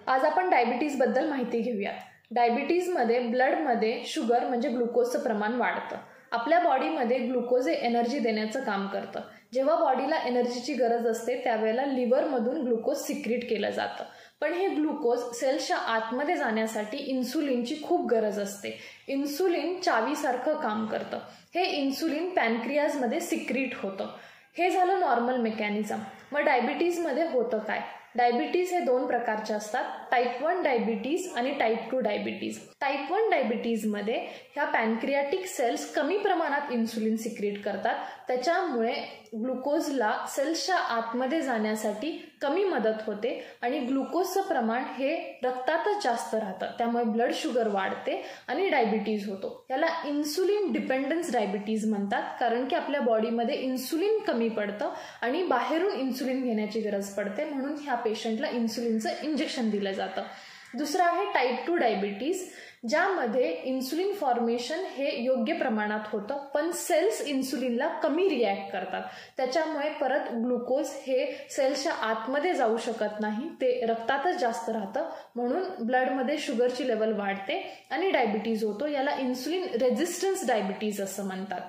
आज आपण डायबिटीज बद्दल माहिती घेऊयात. डायबिटीजमध्ये ब्लडमध्ये शुगर म्हणजे ग्लुकोजचं प्रमाण वाढतं. आपल्या बॉडीमध्ये ग्लुकोज हे एनर्जी देण्याचं काम करतं. जेव्हा बॉडीला एनर्जीची गरज असते त्यावेळेला लिव्हरमधून ग्लुकोज सिक्रीट केलं जातं. पण हे ग्लुकोज सेल्सच्या आतमध्ये जाण्यासाठी इन्सुलिनची खूप गरज असते. इन्सुलिन चावीसारखं काम करतं. हे इन्सुलिन पॅनक्रियाजमध्ये सिक्रीट होतं. हे झालं नॉर्मल मेकॅनिझम. मग डायबिटीजमध्ये होतं काय? डायबिटीज हे 2 प्रकारचे असतात, टाईप 1 डायबिटीज आणि टाईप 2 डायबिटीज. टाईप 1 डायबिटीजमध्ये ह्या पॅनक्रियाटिक सेल्स कमी प्रमाणात इन्सुलिन सिक्रीट करतात. त्याच्यामुळे ग्लुकोजला सेल्सच्या आतमध्ये जाण्यासाठी कमी मदत होते आणि ग्लुकोजचं प्रमाण हे रक्तातच जास्त राहतं. त्यामुळे ब्लड शुगर वाढते आणि डायबिटीज होतो. याला इन्सुलिन डिपेंडन्स डायबिटीज म्हणतात, कारण की आपल्या बॉडीमध्ये इन्सुलिन कमी पडतं आणि बाहेरून इन्सुलिन घेण्याची गरज पडते, म्हणून ह्या पेशंटला इन्सुलिनचं इंजेक्शन दिलं जातं. दुसरं आहे टाईप 2 डायबिटीज, ज्यामध्ये इन्सुलिन फॉर्मेशन हे योग्य प्रमाणात होतं, पण सेल्स इन्सुलिनला कमी रिॲक्ट करतात. त्याच्यामुळे परत ग्लुकोज हे सेल्सच्या आतमध्ये जाऊ शकत नाही, ते रक्तातच जास्त राहतं, म्हणून ब्लडमध्ये शुगरची लेवल वाढते आणि डायबिटीज होतो. याला इन्सुलिन रेझिस्टन्स डायबिटीज असं म्हणतात.